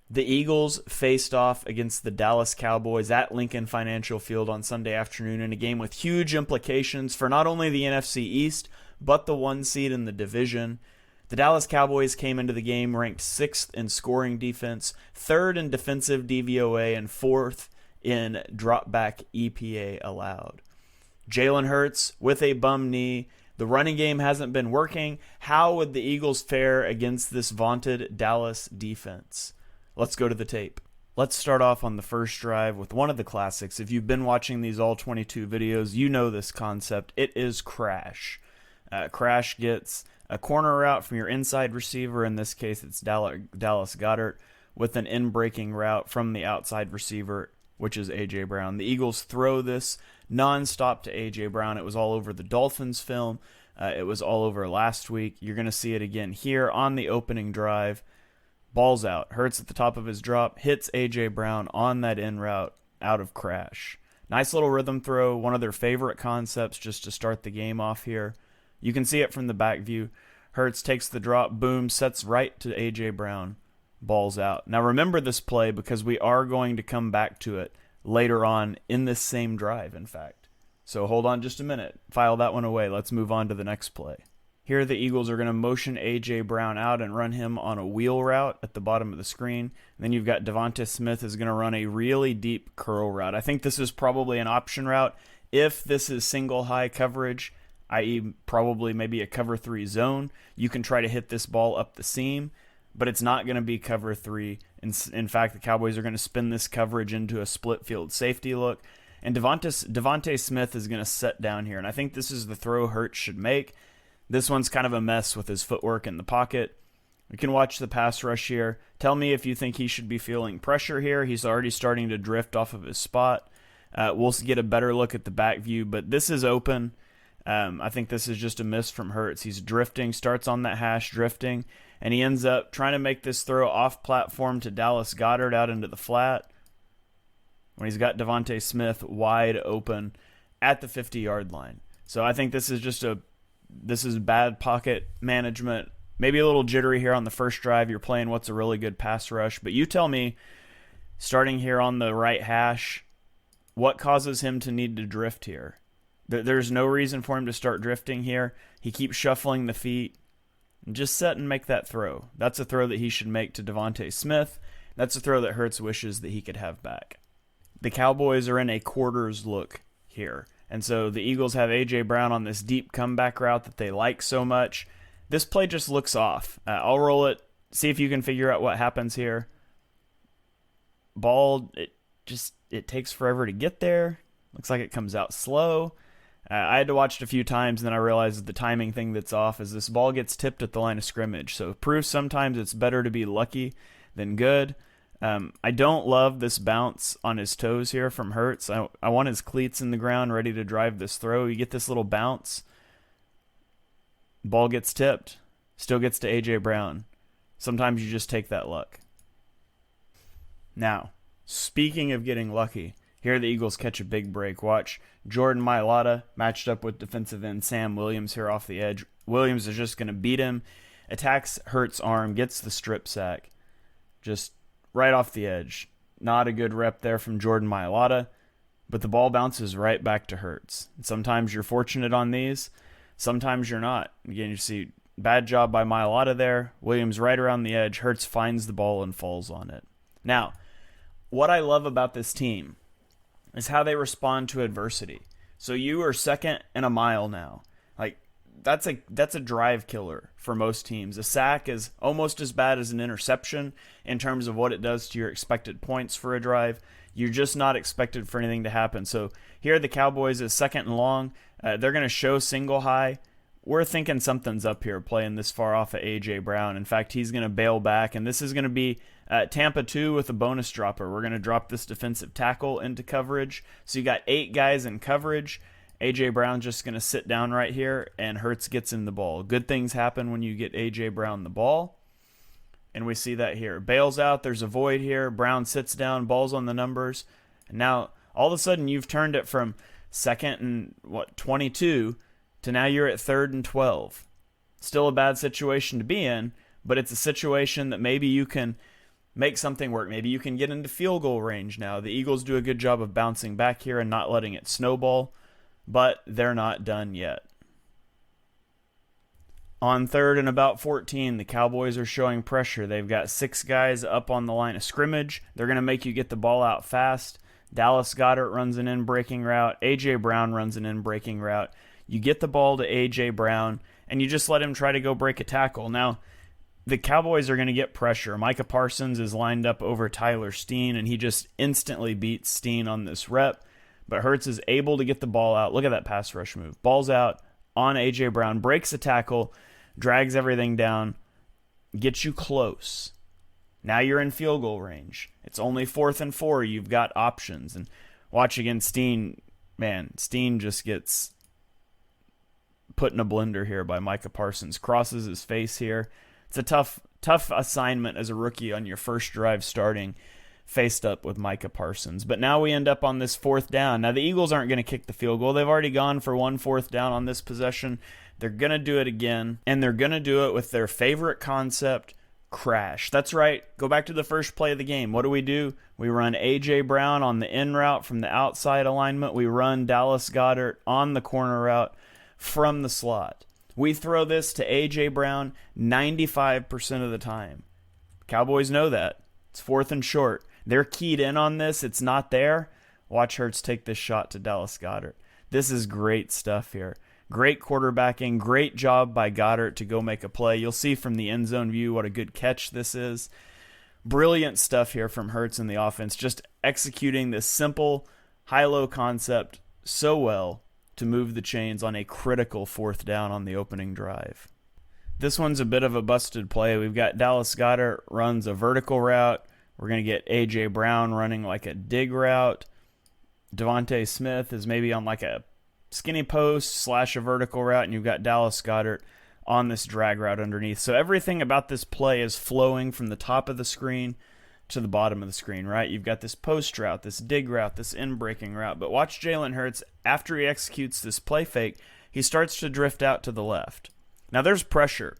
The Eagles faced off against the Dallas Cowboys at Lincoln Financial Field on Sunday afternoon in a game with huge implications for not only the NFC East, but the 1 seed in the division. The Dallas Cowboys came into the game ranked 6th in scoring defense, 3rd in defensive DVOA, and 4th in dropback EPA allowed. Jalen Hurts with a bum knee. The running game hasn't been working. How would the Eagles fare against this vaunted Dallas defense? Let's go to the tape. Let's start off on the first drive with one of the classics. If you've been watching these All-22 videos, you know this concept. It is crash. Crash gets a corner route from your inside receiver. In this case, it's Dallas Goedert with an in-breaking route from the outside receiver, which is A.J. Brown. The Eagles throw this nonstop to A.J. Brown. It was all over the Dolphins film. It was all over last week. You're going to see it again here on the opening drive. Ball's out. Hurts at the top of his drop. Hits A.J. Brown on that in route out of crash. Nice little rhythm throw. One of their favorite concepts just to start the game off here. You can see it from the back view. Hurts takes the drop. Boom. Sets right to A.J. Brown. Ball's out. Now remember this play because we are going to come back to it later on in this same drive, in fact. So hold on just a minute. File that one away. Let's move on to the next play. Here the Eagles are going to motion A.J. Brown out and run him on a wheel route at the bottom of the screen. And then you've got Devonta Smith is going to run a really deep curl route. I think this is probably an option route. If this is single high coverage, i.e. probably maybe a cover 3 zone, you can try to hit this ball up the seam, but it's not going to be cover 3. In fact, the Cowboys are going to spin this coverage into a split field safety look. And Devonta Smith is going to set down here. And I think this is the throw Hurts should make. This one's kind of a mess with his footwork in the pocket. We can watch the pass rush here. Tell me if you think he should be feeling pressure here. He's already starting to drift off of his spot. We'll get a better look at the back view, but this is open. I think this is just a miss from Hurts. He's drifting, starts on that hash, drifting, and he ends up trying to make this throw off platform to Dallas Goedert out into the flat when he's got Devonta Smith wide open at the 50-yard line. So I think this is bad pocket management. Maybe a little jittery here on the first drive. You're playing what's a really good pass rush. But you tell me, starting here on the right hash, what causes him to need to drift here? There's no reason for him to start drifting here. He keeps shuffling the feet. Just set and make that throw. That's a throw that he should make to Devonta Smith. That's a throw that Hurts wishes that he could have back. The Cowboys are in a quarters look here. And so the Eagles have A.J. Brown on this deep comeback route that they like so much. This play just looks off. I'll roll it, see if you can figure out what happens here. Ball, it takes forever to get there. Looks like it comes out slow. I had to watch it a few times, and then I realized the timing thing that's off is this ball gets tipped at the line of scrimmage. So proof sometimes it's better to be lucky than good. I don't love this bounce on his toes here from Hurts. I want his cleats in the ground ready to drive this throw. You get this little bounce. Ball gets tipped. Still gets to A.J. Brown. Sometimes you just take that luck. Now, speaking of getting lucky, here the Eagles catch a big break. Watch Jordan Mailata matched up with defensive end Sam Williams here off the edge. Williams is just going to beat him. Attacks Hurts' arm, gets the strip sack. Just right off the edge. Not a good rep there from Jordan Mailata, but the ball bounces right back to Hurts. Sometimes you're fortunate on these, sometimes you're not. Again, you see bad job by Mailata there. Williams right around the edge. Hurts finds the ball and falls on it. Now, what I love about this team is how they respond to adversity. So you are second and a mile now. Like that's a drive killer for most teams. A sack is almost as bad as an interception in terms of what it does to your expected points for a drive. You're just not expected for anything to happen. So here the Cowboys is second and long. They're going to show single high. We're thinking something's up here playing this far off of A.J. Brown. In fact, he's going to bail back, and this is going to be Tampa 2 with a bonus dropper. We're going to drop this defensive tackle into coverage. So you got 8 guys in coverage. A.J. Brown just going to sit down right here, and Hurts gets him the ball. Good things happen when you get A.J. Brown the ball, and we see that here. Bails out. There's a void here. Brown sits down. Ball's on the numbers. And now, all of a sudden, you've turned it from second and, 22 to now you're at third and 12. Still a bad situation to be in, but it's a situation that maybe you can make something work. Maybe you can get into field goal range now. The Eagles do a good job of bouncing back here and not letting it snowball, but they're not done yet. On 3rd and about 14, the Cowboys are showing pressure. They've got 6 guys up on the line of scrimmage. They're going to make you get the ball out fast. Dallas Goedert runs an in-breaking route. A.J. Brown runs an in-breaking route. You get the ball to A.J. Brown, and you just let him try to go break a tackle. Now, the Cowboys are going to get pressure. Micah Parsons is lined up over Tyler Steen, and he just instantly beats Steen on this rep. But Hurts is able to get the ball out. Look at that pass rush move. Ball's out on A.J. Brown, breaks a tackle, drags everything down, gets you close. Now you're in field goal range. It's only 4th and 4. You've got options. And watch again, Steen. Man, Steen just gets put in a blender here by Micah Parsons. Crosses his face here. It's a tough assignment as a rookie on your first drive starting, faced up with Micah Parsons. But now we end up on this 4th down. Now the Eagles aren't going to kick the field goal. They've already gone for 1 4th down on this possession. They're going to do it again, and they're going to do it with their favorite concept, crash. That's right. Go back to the first play of the game. What do? We run A.J. Brown on the in route from the outside alignment. We run Dallas Goedert on the corner route from the slot. We throw this to A.J. Brown 95% of the time. Cowboys know that. It's 4th and short. They're keyed in on this. It's not there. Watch Hurts take this shot to Dallas Goedert. This is great stuff here. Great quarterbacking. Great job by Goddard to go make a play. You'll see from the end zone view what a good catch this is. Brilliant stuff here from Hurts in the offense. Just executing this simple high-low concept so well to move the chains on a critical 4th down on the opening drive. This one's a bit of a busted play. We've got Dallas Goedert runs a vertical route. We're going to get A.J. Brown running like a dig route. Devontae Smith is maybe on like a skinny post / a vertical route, and you've got Dallas Goedert on this drag route underneath. So everything about this play is flowing from the top of the screen to the bottom of the screen, right? You've got this post route, this dig route, this in-breaking route. But watch Jalen Hurts, after he executes this play fake, he starts to drift out to the left. Now there's pressure.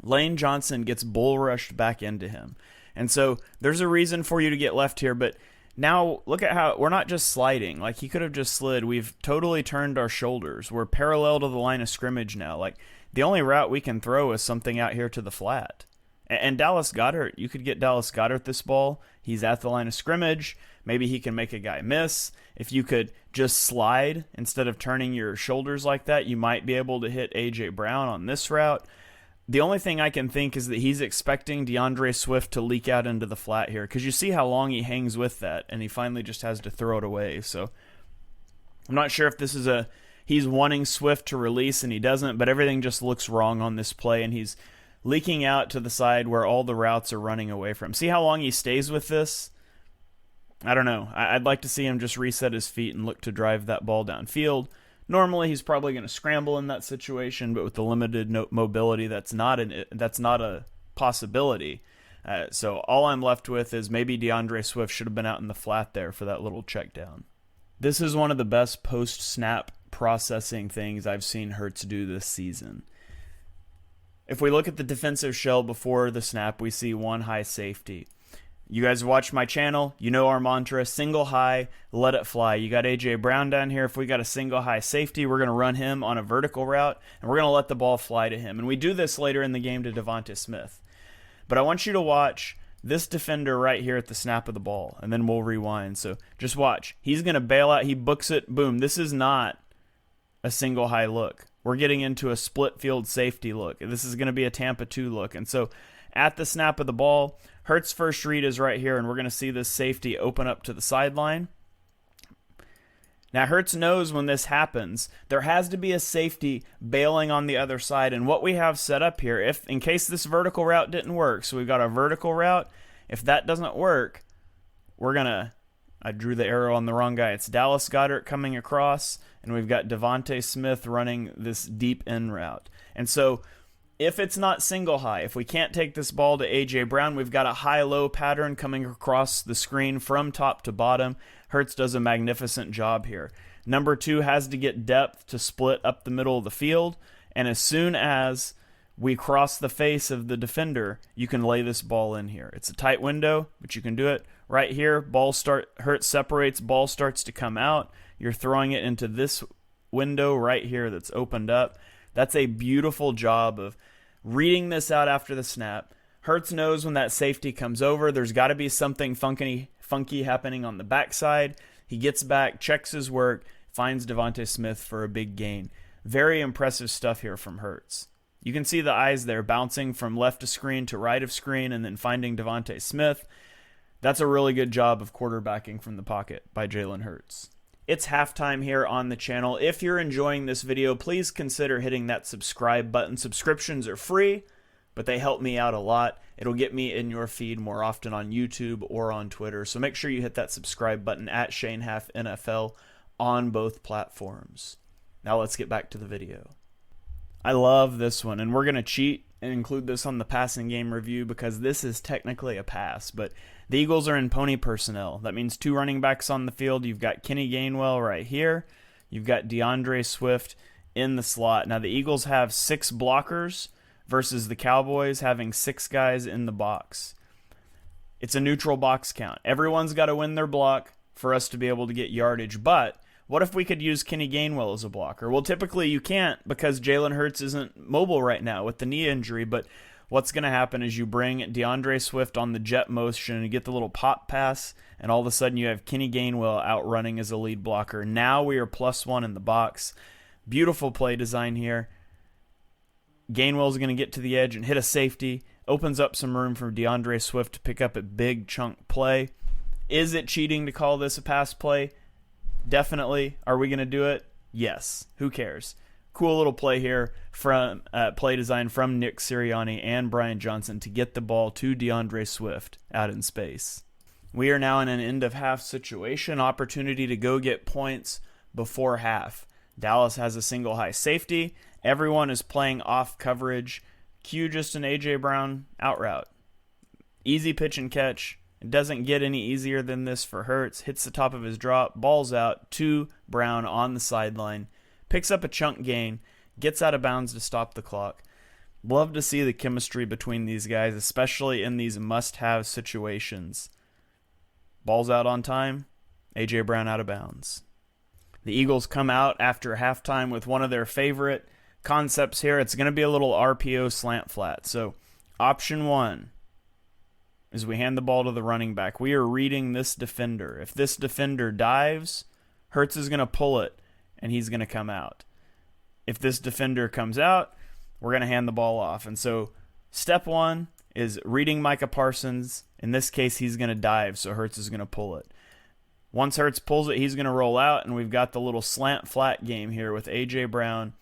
Lane Johnson gets bull rushed back into him. And so there's a reason for you to get left here, but now look at how we're not just sliding. Like he could have just slid. We've totally turned our shoulders. We're parallel to the line of scrimmage now. Like the only route we can throw is something out here to the flat. And Dallas Goedert, you could get Dallas Goedert this ball. He's at the line of scrimmage. Maybe he can make a guy miss. If you could just slide instead of turning your shoulders like that, you might be able to hit A.J. Brown on this route. The only thing I can think is that he's expecting DeAndre Swift to leak out into the flat here, because you see how long he hangs with that, and he finally just has to throw it away. So I'm not sure if this is he's wanting Swift to release and he doesn't, but everything just looks wrong on this play, and he's leaking out to the side where all the routes are running away from. See how long he stays with this? I don't know. I'd like to see him just reset his feet and look to drive that ball downfield. Normally, he's probably going to scramble in that situation, but with the limited mobility, that's not a possibility. So all I'm left with is maybe DeAndre Swift should have been out in the flat there for that little check down. This is one of the best post-snap processing things I've seen Hurts do this season. If we look at the defensive shell before the snap, we see one high safety. You guys watch my channel, you know our mantra, single high, let it fly. You got A.J. Brown down here. If we got a single high safety, we're going to run him on a vertical route, and we're going to let the ball fly to him. And we do this later in the game to Devontae Smith. But I want you to watch this defender right here at the snap of the ball, and then we'll rewind. So just watch. He's going to bail out. He books it. Boom. This is not a single high look. We're getting into a split field safety look. This is going to be a Tampa 2 look. And so at the snap of the ball, Hurts' first read is right here, and we're going to see this safety open up to the sideline. Now, Hurts knows when this happens, there has to be a safety bailing on the other side. And what we have set up here, if in case this vertical route didn't work, so we've got a vertical route. If that doesn't work, we're going to, I drew the arrow on the wrong guy. It's Dallas Goedert coming across, and we've got Devontae Smith running this deep end route. And so if it's not single high, if we can't take this ball to A.J. Brown, we've got a high-low pattern coming across the screen from top to bottom. Hurts does a magnificent job here. Number 2 has to get depth to split up the middle of the field, and as soon as we cross the face of the defender, you can lay this ball in here. It's a tight window, but you can do it. Right here, Hurts separates, ball starts to come out. You're throwing it into this window right here that's opened up. That's a beautiful job of reading this out after the snap. Hurts knows when that safety comes over, there's got to be something funky happening on the backside. He gets back, checks his work, finds Devontae Smith for a big gain. Very impressive stuff here from Hurts. You can see the eyes there bouncing from left of screen to right of screen and then finding Devontae Smith. That's a really good job of quarterbacking from the pocket by Jalen Hurts. It's halftime here on the channel. If you're enjoying this video, please consider hitting that subscribe button. Subscriptions are free, but they help me out a lot. It'll get me in your feed more often on YouTube or on Twitter. So make sure you hit that subscribe button at ShaneHalfNFL on both platforms. Now let's get back to the video. I love this one, and we're going to cheat and include this on the passing game review because this is technically a pass, but the Eagles are in pony personnel. That means 2 running backs on the field. You've got Kenny Gainwell right here. You've got DeAndre Swift in the slot. Now the Eagles have 6 blockers versus the Cowboys having 6 guys in the box. It's a neutral box count. Everyone's got to win their block for us to be able to get yardage, but what if we could use Kenny Gainwell as a blocker? Well, typically you can't because Jalen Hurts isn't mobile right now with the knee injury, but what's going to happen is you bring DeAndre Swift on the jet motion and get the little pop pass, and all of a sudden you have Kenny Gainwell out running as a lead blocker. Now we are +1 in the box. Beautiful play design here. Gainwell's going to get to the edge and hit a safety. Opens up some room for DeAndre Swift to pick up a big chunk play. Is it cheating to call this a pass play? Definitely. Are we going to do it? Yes. Who cares? Cool little play here from play design from Nick Sirianni and Brian Johnson to get the ball to DeAndre Swift out in space. We are now in an end of half situation. Opportunity to go get points before half. Dallas has a single high safety. Everyone is playing off coverage. Cue just an A.J. Brown out route. Easy pitch and catch. It doesn't get any easier than this for Hurts. Hits the top of his drop, balls out to Brown on the sideline, picks up a chunk gain, gets out of bounds to stop the clock. Love to see the chemistry between these guys, especially in these must-have situations. Balls out on time, A.J. Brown out of bounds. The Eagles come out after halftime with one of their favorite concepts here. It's going to be a little RPO slant flat. So option 1. As we hand the ball to the running back, we are reading this defender. If this defender dives, Hurts is going to pull it, and he's going to come out. If this defender comes out, we're going to hand the ball off. And so step 1 is reading Micah Parsons. In this case, he's going to dive, so Hurts is going to pull it. Once Hurts pulls it, he's going to roll out, and we've got the little slant flat game here with A.J. Brown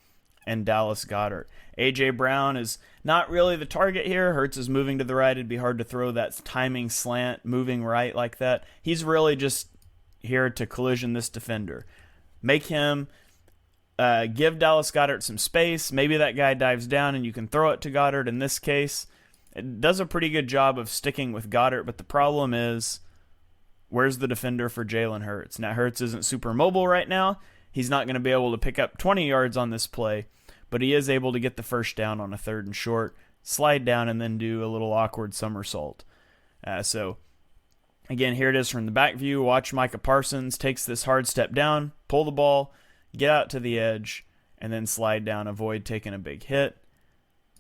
and Dallas Goedert. A.J. Brown is not really the target here. Hurts is moving to the right. It'd be hard to throw that timing slant moving right like that. He's really just here to collision this defender. Make him give Dallas Goedert some space. Maybe that guy dives down and you can throw it to Goedert. In this case, it does a pretty good job of sticking with Goedert, but the problem is, where's the defender for Jalen Hurts? Now, Hurts isn't super mobile right now. He's not going to be able to pick up 20 yards on this play, but he is able to get the first down on a 3rd and short, slide down, and then do a little awkward somersault. So, again, here it is from the back view. Watch Micah Parsons takes this hard step down, pull the ball, get out to the edge, and then slide down, avoid taking a big hit,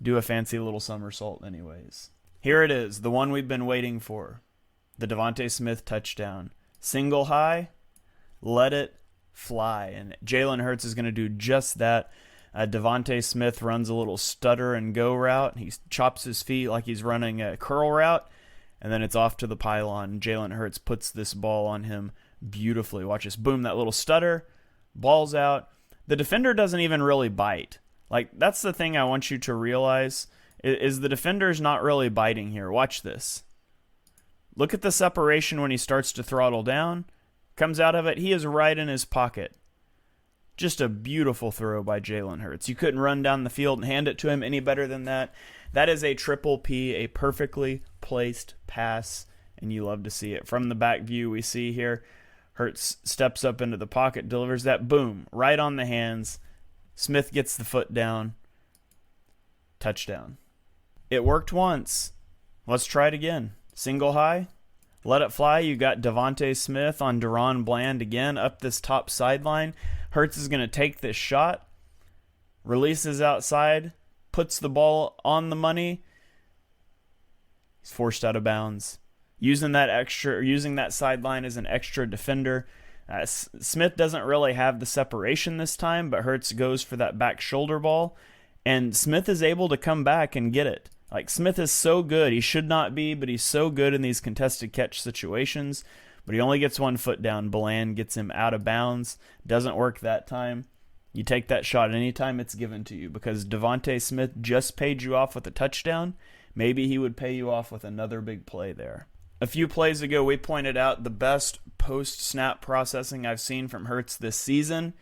do a fancy little somersault anyways. Here it is, the one we've been waiting for, the Devontae Smith touchdown. Single high, let it fly, and Jalen Hurts is going to do just that. Devontae Smith runs a little stutter and go route. He chops his feet like he's running a curl route, and then it's off to the pylon. Jalen Hurts puts this ball on him beautifully. Watch this. Boom, that little stutter. Ball's out. The defender doesn't even really bite. Like, that's the thing I want you to realize, is the defender's not really biting here. Watch this. Look at the separation when he starts to throttle down. Comes out of it. He is right in his pocket. Just a beautiful throw by Jalen Hurts. You couldn't run down the field and hand it to him any better than that. That is a triple P, a perfectly placed pass, and you love to see it. From the back view, we see here, Hurts steps up into the pocket, delivers that, boom, right on the hands. Smith gets the foot down. Touchdown. It worked once. Let's try it again. Single high. Let it fly. You got Devontae Smith on Deron Bland again up this top sideline. Hurts is going to take this shot. Releases outside. Puts the ball on the money. He's forced out of bounds. Using that sideline as an extra defender. Smith doesn't really have the separation this time, but Hurts goes for that back shoulder ball. And Smith is able to come back and get it. Like, Smith is so good. He should not be, but he's so good in these contested catch situations. But he only gets one foot down. Bland gets him out of bounds. Doesn't work that time. You take that shot anytime it's given to you, because Devontae Smith just paid you off with a touchdown. Maybe he would pay you off with another big play there. A few plays ago, we pointed out the best post-snap processing I've seen from Hurts this season.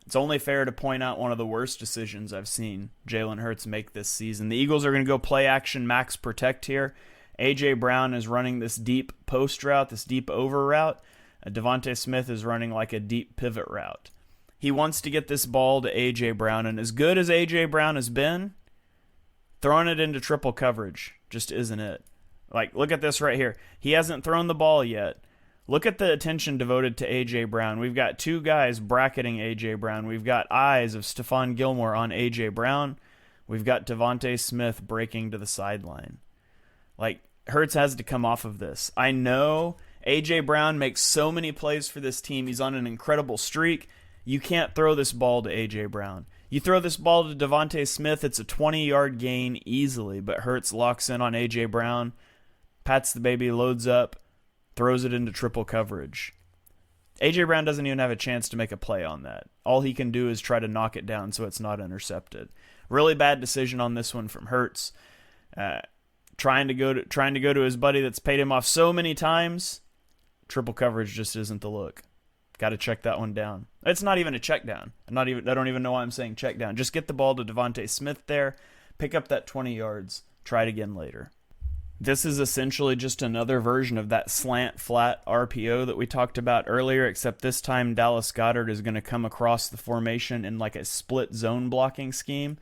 It's only fair to point out one of the worst decisions I've seen Jalen Hurts make this season. The Eagles are going to go play action max protect here. A.J. Brown is running this deep post route, this deep over route. Devontae Smith is running like a deep pivot route. He wants to get this ball to A.J. Brown, and as good as A.J. Brown has been, throwing it into triple coverage just isn't it. Like, look at this right here. He hasn't thrown the ball yet. Look at the attention devoted to A.J. Brown. We've got two guys bracketing A.J. Brown. We've got eyes of Stephon Gilmore on A.J. Brown. We've got Devontae Smith breaking to the sideline. Like, Hurts has to come off of this. I know A.J. Brown makes so many plays for this team. He's on an incredible streak. You can't throw this ball to A.J. Brown. You throw this ball to Devontae Smith, it's a 20-yard gain easily, but Hurts locks in on A.J. Brown, pats the baby, loads up, throws it into triple coverage. A.J. Brown doesn't even have a chance to make a play on that. All he can do is try to knock it down so it's not intercepted. Really bad decision on this one from Hurts. Trying to go to his buddy that's paid him off so many times. Triple coverage just isn't the look. Got to check that one down. It's not even a check down. I don't even know why I'm saying check down. Just get the ball to Devontae Smith there. Pick up that 20 yards. Try it again later. This is essentially just another version of that slant flat RPO that we talked about earlier, except this time Dallas Goedert is going to come across the formation in like a split zone blocking scheme.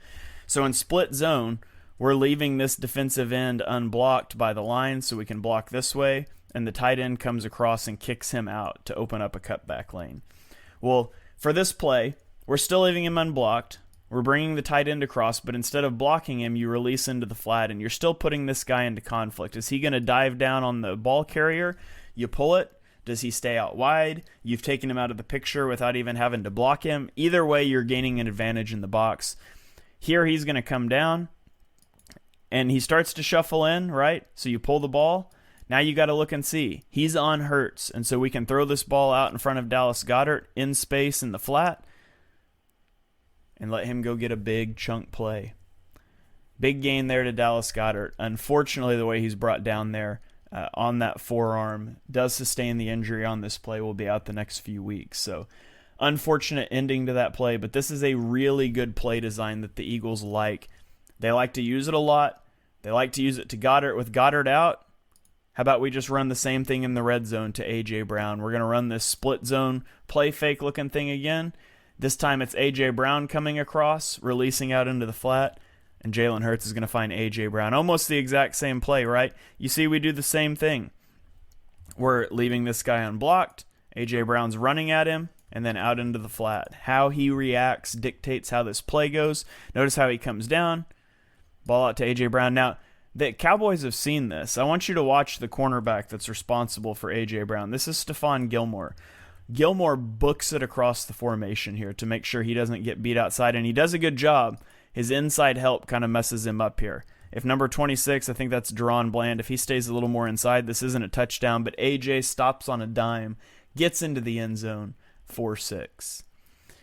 So in split zone, we're leaving this defensive end unblocked by the line so we can block this way, and the tight end comes across and kicks him out to open up a cutback lane. Well, for this play, we're still leaving him unblocked. We're bringing the tight end across, but instead of blocking him, you release into the flat, and you're still putting this guy into conflict. Is he going to dive down on the ball carrier? You pull it. Does he stay out wide? You've taken him out of the picture without even having to block him. Either way, you're gaining an advantage in the box. Here, he's going to come down, and he starts to shuffle in, right? So you pull the ball. Now you got to look and see. He's on Hurts, and so we can throw this ball out in front of Dallas Goedert in space in the flat and let him go get a big chunk play. Big gain there to Dallas Goedert. Unfortunately, the way he's brought down there on that forearm does sustain the injury on this play. Will be out the next few weeks. So unfortunate ending to that play, but this is a really good play design that the Eagles like. They like to use it a lot. They like to use it to Goedert. With Goedert out, how about we just run the same thing in the red zone to A.J. Brown? We're going to run this split zone play fake looking thing again. This time it's A.J. Brown coming across, releasing out into the flat, and Jalen Hurts is going to find A.J. Brown. Almost the exact same play, right? You see we do the same thing. We're leaving this guy unblocked. A.J. Brown's running at him, and then out into the flat. How he reacts dictates how this play goes. Notice how he comes down. Ball out to A.J. Brown. Now, the Cowboys have seen this. I want you to watch the cornerback that's responsible for A.J. Brown. This is Stephon Gilmore. Gilmore books it across the formation here to make sure he doesn't get beat outside, and he does a good job. His inside help kind of messes him up here. If number 26, I think that's Deron Bland, if he stays a little more inside, this isn't a touchdown, but A.J. stops on a dime, gets into the end zone, 4-6.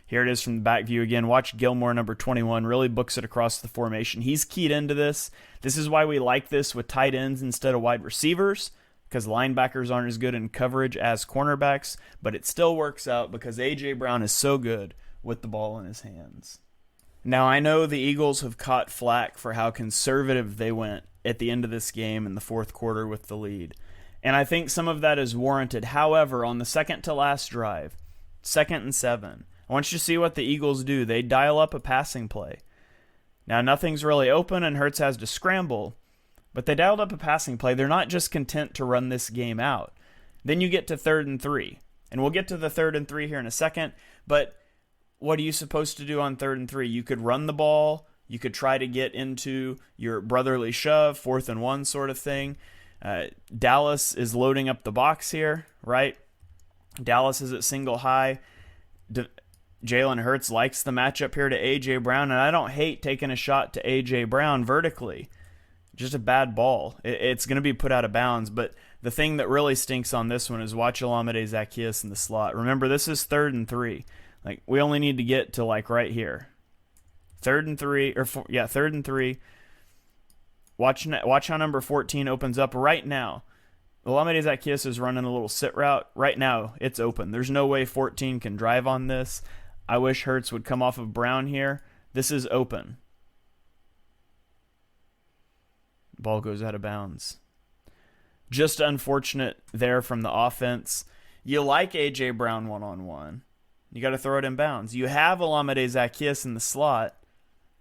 Here it is from the back view again. Watch Gilmore, number 21, really books it across the formation. He's keyed into this. This is why we like this with tight ends instead of wide receivers, because linebackers aren't as good in coverage as cornerbacks, but it still works out because A.J. Brown is so good with the ball in his hands. Now, I know the Eagles have caught flack for how conservative they went at the end of this game in the fourth quarter with the lead, and I think some of that is warranted. However, on the second to last drive, 2nd and 7, I want you to see what the Eagles do. They dial up a passing play. Now nothing's really open and Hurts has to scramble, but they dialed up a passing play. They're not just content to run this game out. Then you get to 3rd and 3, and we'll get to the 3rd and 3 here in a second, but what are you supposed to do on 3rd and 3? You could run the ball. You could try to get into your brotherly shove, 4th and 1 sort of thing. Dallas is loading up the box here, right? Dallas is at single high. Jalen Hurts likes the matchup here to A.J. Brown, and I don't hate taking a shot to A.J. Brown vertically. Just a bad ball. It's going to be put out of bounds, but the thing that really stinks on this one is watch Olamide Zaccheaus in the slot. Remember, this is 3rd and 3. Like, we only need to get to, like, right here. 3rd and 3, 3rd and 3. Watch how number 14 opens up right now. Olamide Zaccheaus is running a little sit route. Right now, it's open. There's no way 14 can drive on this. I wish Hurts would come off of Brown here. This is open. Ball goes out of bounds. Just unfortunate there from the offense. You like A.J. Brown one-on-one. You got to throw it in bounds. You have Olamide Zaccheaus in the slot.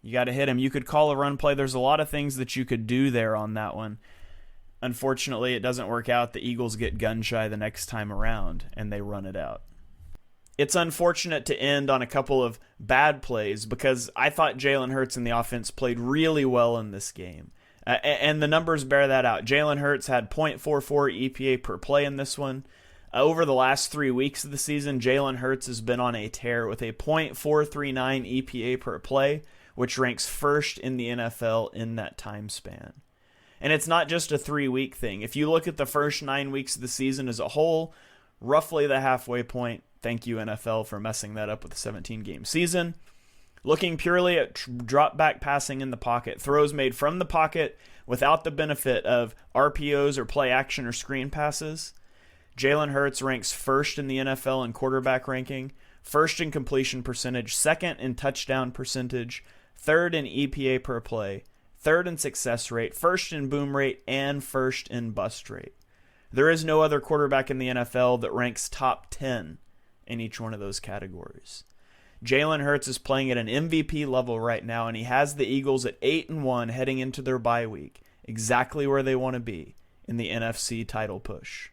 You got to hit him. You could call a run play. There's a lot of things that you could do there on that one. Unfortunately, it doesn't work out. The Eagles get gun shy the next time around, and they run it out. It's unfortunate to end on a couple of bad plays because I thought Jalen Hurts and the offense played really well in this game. And the numbers bear that out. Jalen Hurts had .44 EPA per play in this one. Over the last 3 weeks of the season, Jalen Hurts has been on a tear with a .439 EPA per play, which ranks first in the NFL in that time span. And it's not just a 3-week thing. If you look at the first 9 weeks of the season as a whole, roughly the halfway point. Thank you, NFL, for messing that up with a 17-game season. Looking purely at drop back passing in the pocket, throws made from the pocket without the benefit of RPOs or play action or screen passes, Jalen Hurts ranks first in the NFL in quarterback ranking, first in completion percentage, second in touchdown percentage, third in EPA per play, third in success rate, first in boom rate, and first in bust rate. There is no other quarterback in the NFL that ranks top 10 in each one of those categories. Jalen Hurts is playing at an MVP level right now, and he has the Eagles at 8-1 heading into their bye week, exactly where they want to be in the NFC title push.